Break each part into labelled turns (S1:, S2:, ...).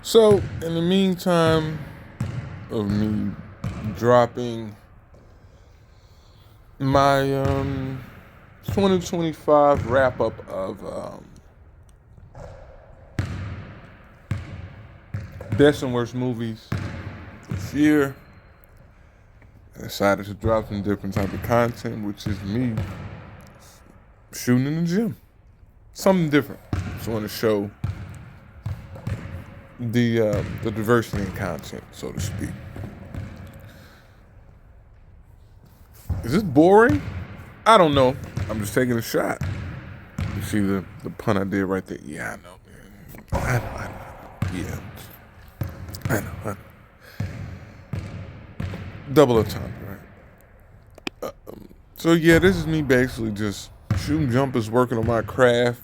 S1: So, in the meantime of me dropping my 2025 wrap up of best and worst movies this year, I decided to drop some different type of content, which is me shooting in the gym. Something different. Just want to show the diversity in content, so to speak. Is this boring? I don't know. I'm just taking a shot. You see the pun I did right there? Yeah, I know. I know. Yeah. I know. Double entendre, right? So yeah, this is me basically just shooting jumpers, working on my craft,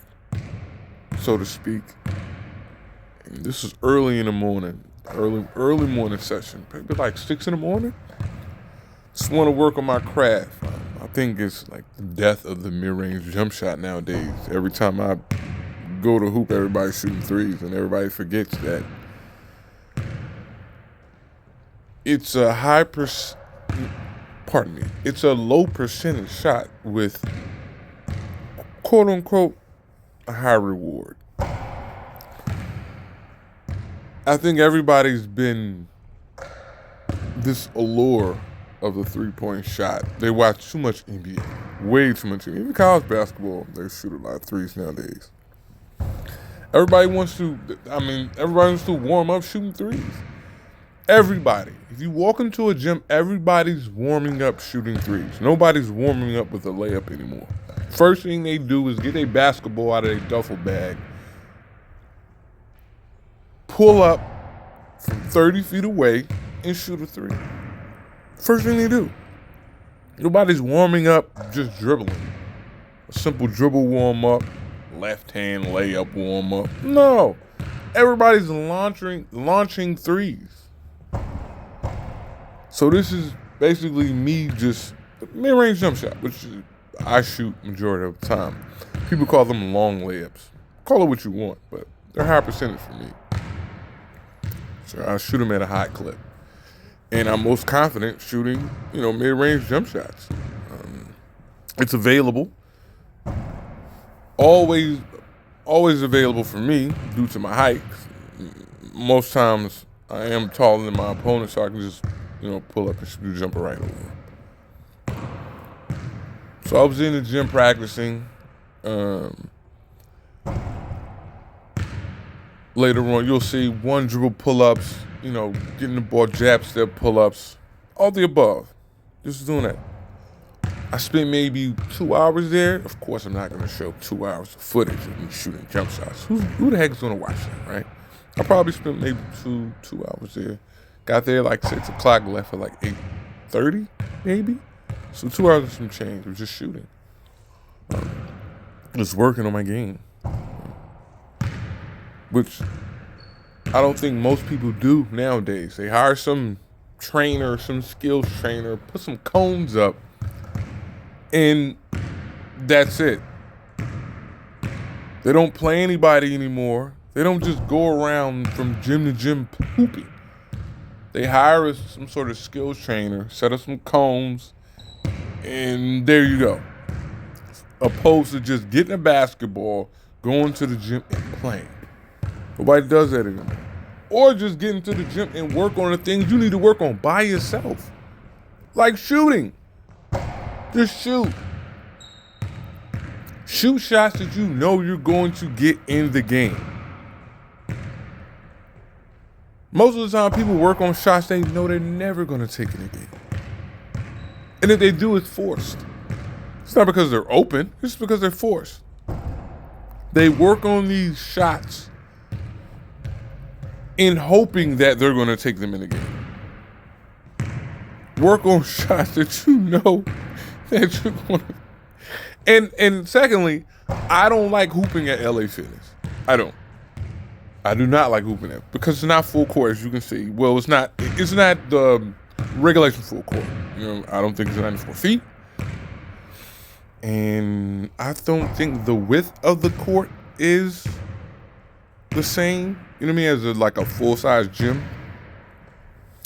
S1: so to speak. And this is early in the morning, early morning session, maybe like 6 in the morning. Just want to work on my craft. I think it's like the death of the mid-range jump shot nowadays. Every time I go to hoop, everybody's shooting threes, and everybody forgets that it's a pardon me, it's a low percentage shot with quote unquote a high reward. I think everybody's been this allure of the 3-point shot. They watch too much NBA, way too much. Even college basketball, they shoot a lot of threes nowadays. Everybody wants to warm up shooting threes. Everybody. If you walk into a gym, everybody's warming up shooting threes. Nobody's warming up with a layup anymore. First thing they do is get a basketball out of their duffel bag, pull up from 30 feet away, and shoot a three. First thing they do. Nobody's warming up just dribbling. A simple dribble warm up, left hand layup warm up. No. Everybody's launching threes. So this is basically me just mid-range jump shot, which I shoot majority of the time. People call them long layups. Call it what you want, but they're high percentage for me. So I shoot them at a high clip. And I'm most confident shooting, mid-range jump shots. It's available. Always available for me due to my height. Most times I am taller than my opponent, so I can just, pull up and shoot a jumper right over him. So I was in the gym practicing. Later on, you'll see one dribble pull-ups, getting the ball, jab step pull-ups, all the above. Just doing that. I spent maybe 2 hours there. Of course, I'm not going to show 2 hours of footage of me shooting jump shots. Who the heck is going to watch that, right? I probably spent maybe two hours there. Got there like 6 o'clock, left at like 8:30, maybe. So 2 hours and some change of just shooting. Just working on my game. Which I don't think most people do nowadays. They hire some trainer, some skills trainer, put some cones up, and that's it. They don't play anybody anymore. They don't just go around from gym to gym hooping. They hire some sort of skills trainer, set up some cones, and there you go. Opposed to just getting a basketball, going to the gym and playing. Nobody does that anymore. Or just get into the gym and work on the things you need to work on by yourself. Like shooting. Just shoot. Shoot shots that you know you're going to get in the game. Most of the time, people work on shots they know they're never going to take in the game. And if they do, it's forced. It's not because they're open. It's because they're forced. They work on these shots in hoping that they're going to take them in the game. Work on shots that you know that you're going to. And secondly, I don't like hooping at LA Fitness. I don't. I do not like hooping at because it's not full court, as you can see. Well, it's not the regulation full court. I don't think it's 94 feet. And I don't think the width of the court is the same, you know what I mean, as like a full-size gym.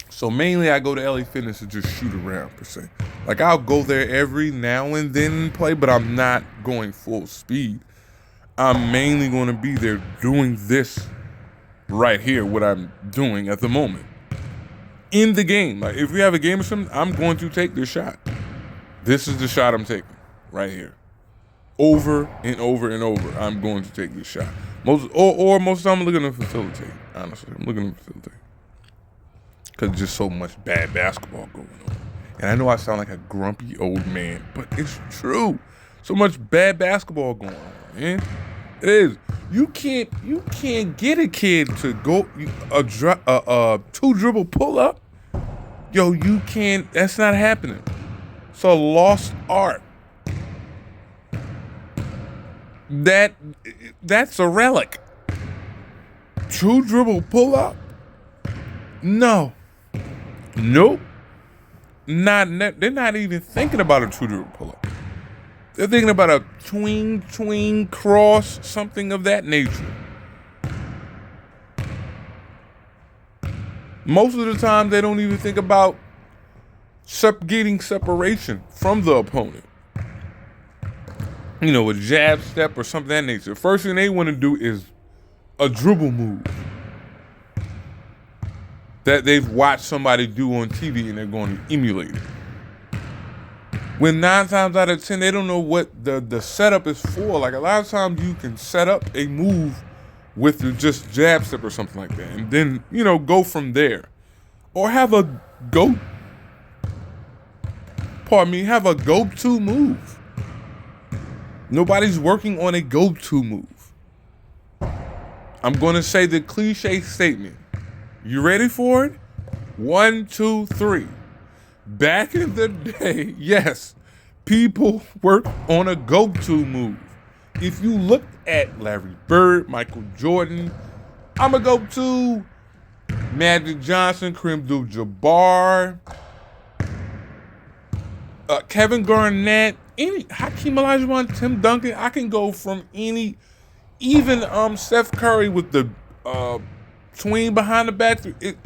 S1: So mainly I go to LA Fitness to just shoot around, per se. Like, I'll go there every now and then and play, but I'm not going full speed. I'm mainly going to be there doing this right here, what I'm doing at the moment. In the game. Like, if we have a game or something, I'm going to take this shot. This is the shot I'm taking right here. Over and over and over, I'm going to take this shot. Most of the time I'm looking to facilitate, honestly. I'm looking to facilitate. Because there's just so much bad basketball going on. And I know I sound like a grumpy old man, but it's true. So much bad basketball going on, man. It is. You can't get a kid to go a two dribble pull up. Yo, you can't. That's not happening. It's a lost art. That's a relic. Two dribble pull up? No. Nope. They're not even thinking about a two dribble pull up. They're thinking about a tween, cross, something of that nature. Most of the time, they don't even think about getting separation from the opponent. You know, a jab step or something of that nature. The first thing they want to do is a dribble move that they've watched somebody do on TV and they're going to emulate it. When 9 times out of 10, they don't know what the setup is for. Like, a lot of times you can set up a move with just jab step or something like that. And then, you know, go from there. Or have a go-to move. Nobody's working on a go-to move. I'm going to say the cliche statement. You ready for it? 1, 2, 3. Back in the day, yes, people work on a go-to move. If you look at Larry Bird, Michael Jordan, I'm a go-to. Magic Johnson, Kareem Abdul-Jabbar, Kevin Garnett, Hakeem Olajuwon, Tim Duncan. I can go from any, even Steph Curry with the tween behind the back.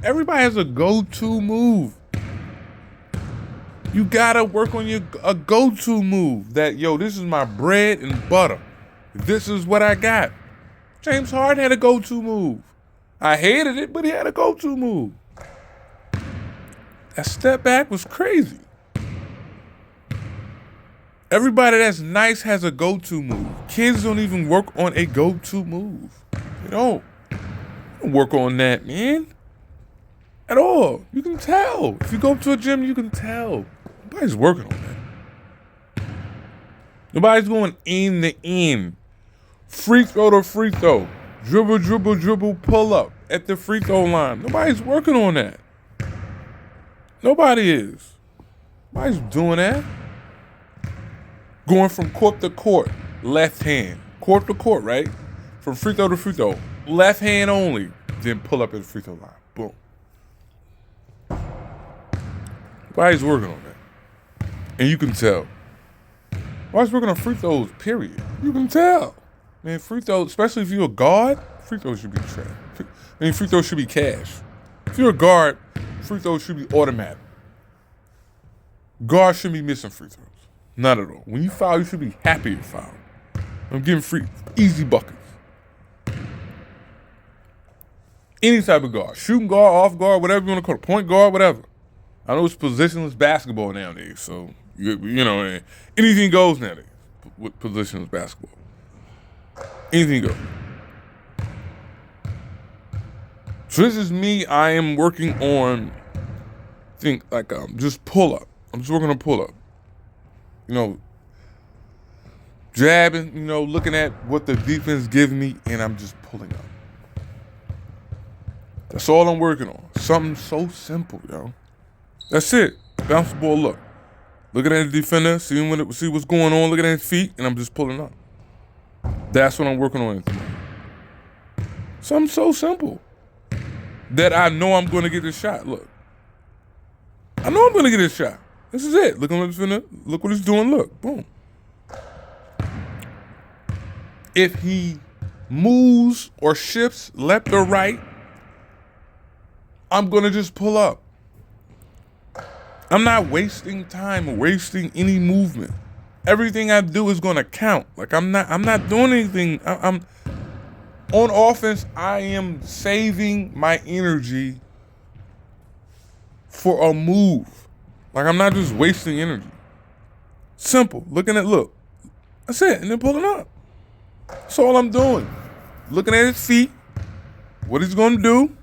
S1: Everybody has a go-to move. You gotta work on a go-to move that, yo, this is my bread and butter. This is what I got. James Harden had a go-to move. I hated it, but he had a go-to move. That step back was crazy. Everybody that's nice has a go-to move. Kids don't even work on a go-to move. They don't work on that, man. At all. You can tell. If you go to a gym, you can tell. Nobody's working on that. Nobody's going in the end. Free throw to free throw. Dribble, pull up at the free throw line. Nobody's working on that. Nobody is. Nobody's doing that. Going from court to court, left hand. Court to court, right? From free throw to free throw. Left hand only. Then pull up at the free throw line. Boom. Nobody's working on that. And you can tell. Nobody's working on free throws, period. You can tell. Man, free throws, especially if you're a guard, free throws should be trash. Free throws should be cash. If you're a guard, free throws should be automatic. Guards shouldn't be missing free throws. Not at all. When you foul, you should be happy you fouled. I'm giving free, easy buckets. Any type of guard. Shooting guard, off guard, whatever you want to call it. Point guard, whatever. I know it's positionless basketball nowadays, so, you know, anything goes nowadays with positionless basketball. Anything goes. So this is me. I am working on, just pull up. I'm just working on pull up. You know, jabbing, you know, looking at what the defense gives me, and I'm just pulling up. That's all I'm working on. Something so simple, yo. That's it. Bounce the ball up. Looking at the defender, see what's going on, looking at his feet, and I'm just pulling up. That's what I'm working on at the moment. Something so simple that I know I'm going to get this shot. Look. I know I'm going to get this shot. This is it. Look at the defender. Look what he's doing. Look. Boom. If he moves or shifts left or right, I'm gonna just pull up. I'm not wasting time or wasting any movement. Everything I do is gonna count. Like I'm not doing anything. I'm on offense. I am saving my energy for a move. Like I'm not just wasting energy. Simple. Look. That's it. And then pulling up. That's all I'm doing. Looking at his feet, what he's gonna do,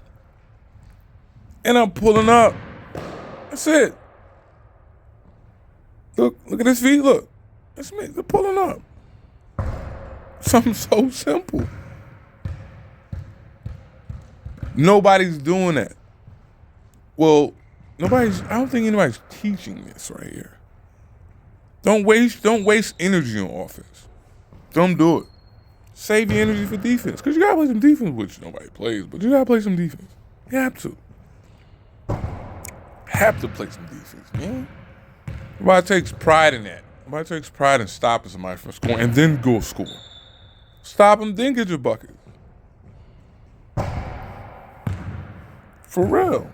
S1: and I'm pulling up. That's it. Look at his feet. Look, that's me. They're pulling up. Something so simple. Nobody's doing that. Well, I don't think anybody's teaching this right here. Don't waste energy on offense. Don't do it. Save your energy for defense. Because you gotta play some defense, which nobody plays, but you gotta play some defense. You have to. Have to play some defense, man. Nobody takes pride in that. Nobody takes pride in stopping somebody from scoring and then go score. Stop them, then get your bucket. For real.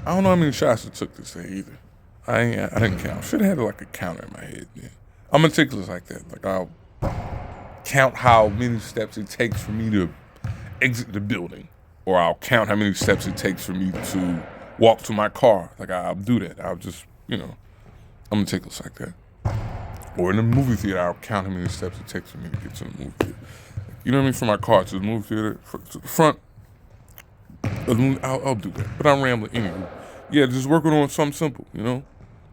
S1: I don't know how many shots it took this day either. I didn't count. Should have had like a counter in my head. Yeah. I'm meticulous like that. Like I'll count how many steps it takes for me to exit the building, or I'll count how many steps it takes for me to walk to my car. Like I'll do that. I'll just, I'm meticulous like that. Or in the movie theater, I'll count how many steps it takes for me to get to the movie theater. You know what I mean? From my car to the movie theater, to the front. I'll do that. But I'm rambling anyway. Yeah, just working on something simple,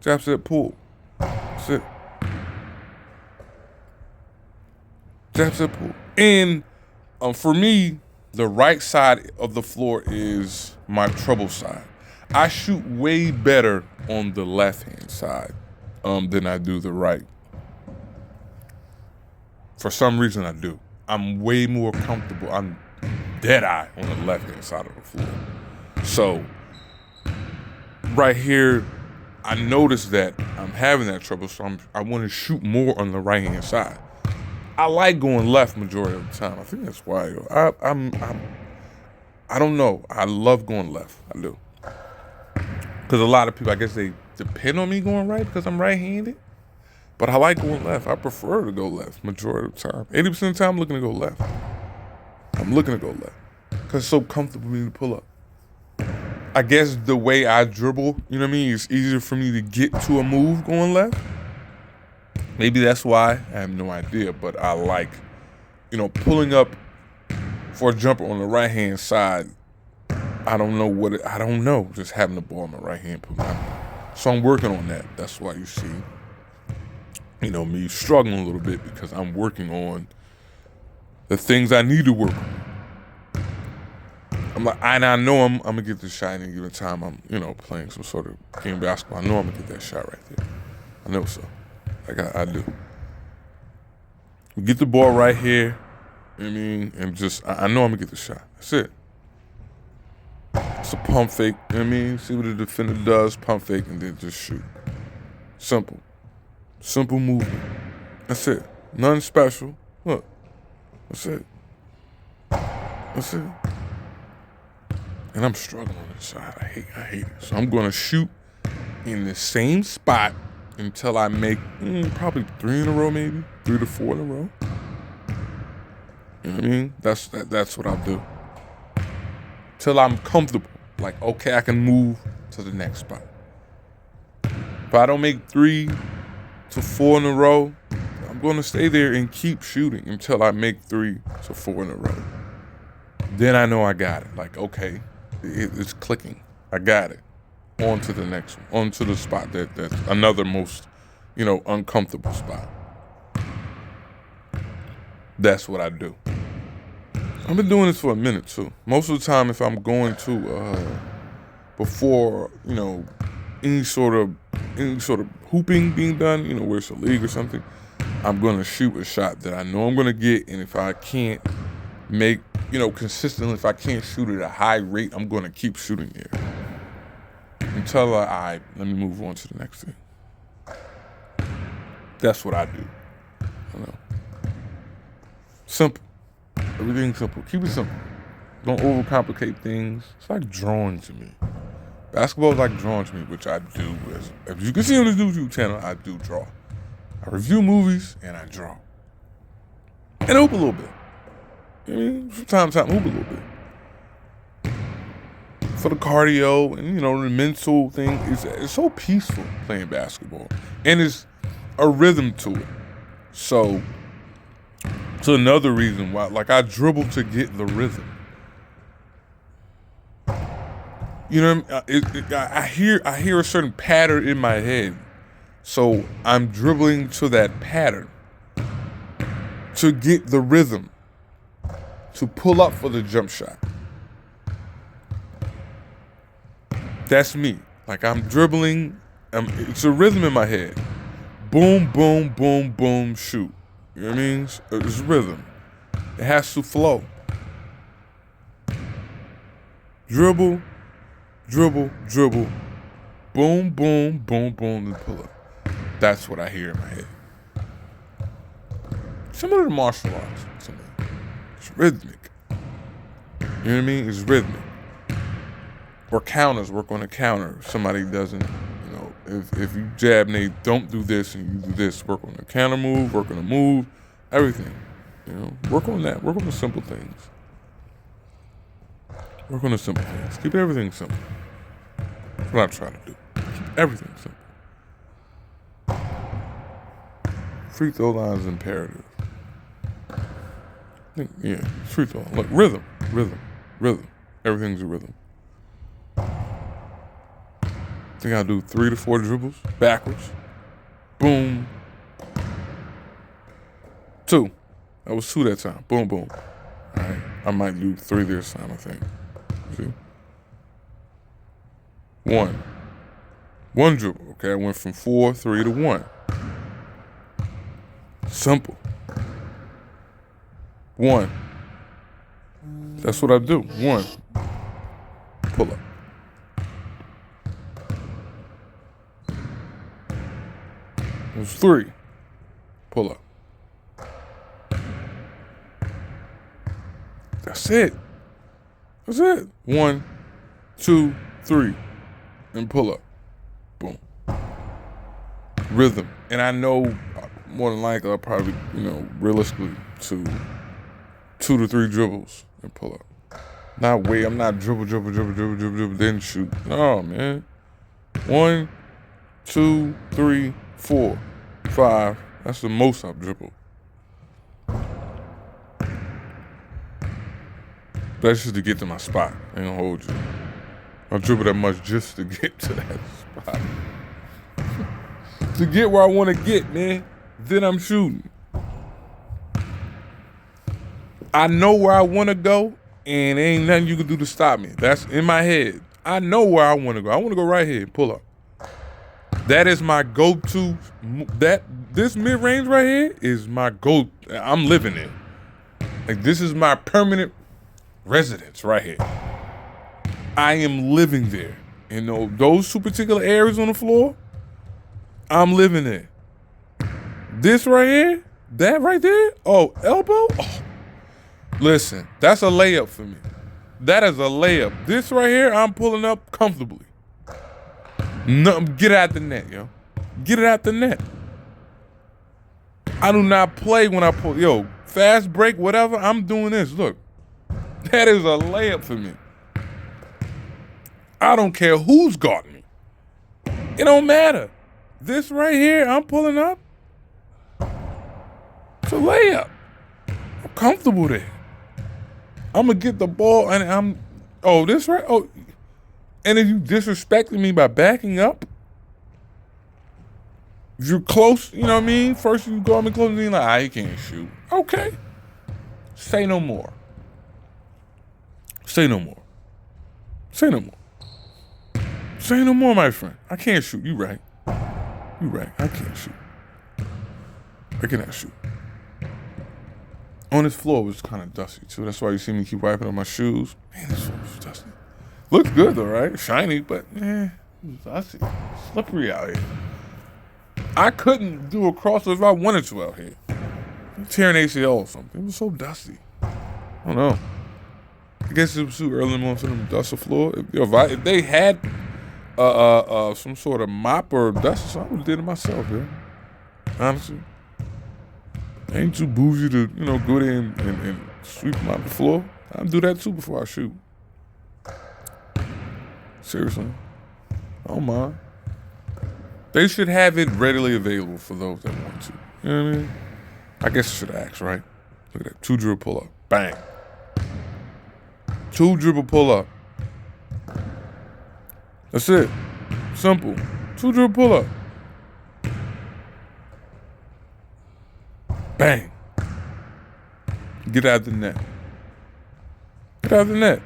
S1: Jab, set, pull. That's it. Jab, set, pull. And for me, the right side of the floor is my trouble side. I shoot way better on the left-hand side than I do the right. For some reason, I do. I'm way more comfortable. I'm dead-eye on the left-hand side of the floor. So, right here, I noticed that I'm having that trouble, so I want to shoot more on the right-hand side. I like going left majority of the time. I think that's why. I don't know. I love going left. I do. Because a lot of people, I guess they depend on me going right because I'm right-handed. But I like going left. I prefer to go left majority of the time. 80% of the time, I'm looking to go left. I'm looking to go left because it's so comfortable for me to pull up. I guess the way I dribble, it's easier for me to get to a move going left. Maybe that's why. I have no idea, but I like, pulling up for a jumper on the right-hand side. I don't know. Just having the ball on the right hand. So I'm working on that. That's why you see, me struggling a little bit because I'm working on the things I need to work on. I know I'm gonna get this shot any given time I'm, playing some sort of game of basketball. I know I'm gonna get that shot right there. I know so. Like I do. We get the ball right here. And just I know I'm gonna get the shot. That's it. It's a pump fake. See what the defender does. Pump fake and then just shoot. Simple. Simple movement. That's it. Nothing special. Look. That's it. That's it. And I'm struggling on this side. I hate it. So I'm gonna shoot in the same spot until I make probably 3 in a row, maybe 3 to 4 in a row. You know what I mean? That's what I'll do. Till I'm comfortable. Like, okay, I can move to the next spot. If I don't make 3 to 4 in a row, I'm gonna stay there and keep shooting until I make 3 to 4 in a row. Then I know I got it. Like, okay, it's clicking. I got it. On to the next one. On to the spot that's another most, uncomfortable spot. That's what I do. I've been doing this for a minute too. Most of the time, if I'm going to before any sort of hooping being done, where it's a league or something, I'm gonna shoot a shot that I know I'm gonna get, and if I can't make consistently, if I can't shoot at a high rate, I'm gonna keep shooting there until let me move on to the next thing. That's what I do. Simple. Everything's simple. Keep it simple. Don't overcomplicate things. It's like drawing to me. Basketball is like drawing to me, which I do. As you can see on this YouTube channel, I do draw. I review movies and I draw. And hoop a little bit. I mean, from time to time, hoop a little bit. For the cardio and, you know, the mental thing, it's so peaceful playing basketball. And it's a rhythm to it. So, it's another reason why, like, I dribble to get the rhythm. You know what I mean? I hear a certain pattern in my head. So I'm dribbling to that pattern to get the rhythm, to pull up for the jump shot. That's me. Like I'm dribbling, it's a rhythm in my head. Boom, boom, boom, boom, shoot. You know what I mean? It's rhythm. It has to flow. Dribble, dribble, dribble, boom, boom, boom, boom, and pull up. That's what I hear in my head. Similar to martial arts to me. It's rhythmic. You know what I mean? It's rhythmic. Or counters, work on a counter. If somebody doesn't, you know, if you jab and they don't do this and you do this, work on the counter move, work on the move, everything. You know, work on that. Work on the simple things. Work on the simple things. Keep everything simple. That's what I'm trying to do. Keep everything simple. Free throw line is imperative. Yeah, free throw. Look, rhythm, rhythm, rhythm. Everything's a rhythm. I think I'll do 3 to 4 dribbles backwards. Boom. 2. That was 2 that time. Boom, boom. All right. I might do 3 this time, I think. See? 1. 1 dribble. Okay, I went from 4, 3 to 1. Simple. 1. That's what I do. 1. Pull up. It was 3. Pull up. That's it. That's it. 1, 2, 3. And pull up. Boom. Rhythm. And I know more than likely I'll probably, you know, realistically to 2 to 3 dribbles and pull up. Not wait, I'm not dribble, then shoot. No, man. 1, 2, 3, 4, 5. That's the most I've dribbled. That's just to get to my spot. I ain't gonna hold you. I'll dribble that much just to get to that spot. To get where I want to get, man. Then I'm shooting. I know where I want to go, and ain't nothing you can do to stop me. That's in my head. I know where I want to go. I want to go right here and pull up. That is my go-to. This mid-range right here is my go. I'm living in. Like this is my permanent residence right here. I am living there. You know, those 2 particular areas on the floor, I'm living there. This right here, that right there, oh, elbow. Oh. Listen, that's a layup for me. That is a layup. This right here, I'm pulling up comfortably. No, get it out the net, yo. Get it out the net. I do not play when I pull. Yo, fast break, whatever, I'm doing this. Look, that is a layup for me. I don't care who's got me. It don't matter. This right here, I'm pulling up. It's a layup. I'm comfortable there. I'm going to get the ball and this right? Oh, and if you disrespecting me by backing up, if you're close, you know what I mean? First you go me close and you're like, he can't shoot. Okay. Say no more. Say no more. Say no more. Say no more, my friend. I can't shoot. You right. You right. I can't shoot. I cannot shoot. On this floor, it was kind of dusty, too. That's why you see me keep wiping on my shoes. Man, this floor was dusty. Looks good, though, right? Shiny, but, it was dusty. Slippery out here. I couldn't do a crossover if I wanted to out here. Tearing ACL or something. It was so dusty. don't know. I guess it was too early in the morning for them to dust the floor. If they had some sort of mop or dust, I would have did it myself, yeah. Honestly. I ain't too bougie to, go there and sweep mop the floor. I'll do that too before I shoot. Seriously. I don't mind. They should have it readily available for those that want to. You know what I mean? I guess I should ask, right? Look at that. 2 dribble pull up. Bang. 2 dribble pull up. That's it. Simple. 2 dribble pull up. Bang. Get out the net. Get out the net.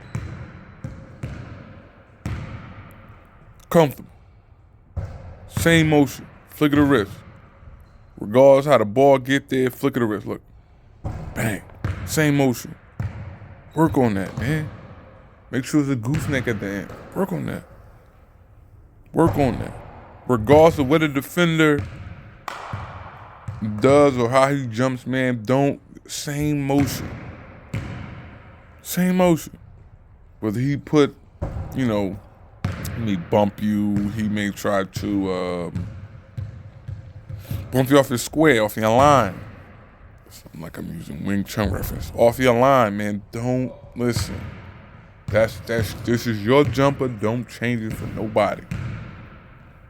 S1: Comfortable. Same motion. Flick of the wrist. Regardless how the ball get there, flick of the wrist. Look. Bang. Same motion. Work on that, man. Make sure it's a gooseneck at the end. Work on that. Work on that. Regardless of what the defender does or how he jumps, man, same motion. Same motion. Whether he put, he may bump you, he may try to bump you off your square, off your line. Something like I'm using Wing Chun reference. Off your line, man. Don't listen. This is your jumper. Don't change it for nobody.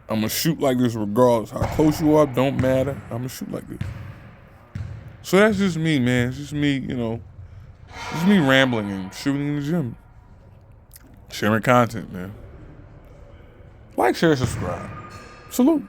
S1: I'm gonna shoot like this regardless. How close you are, don't matter. I'm gonna shoot like this. So that's just me, man. It's just me, just me rambling and shooting in the gym. Sharing content, man. Like, share, subscribe. Salute.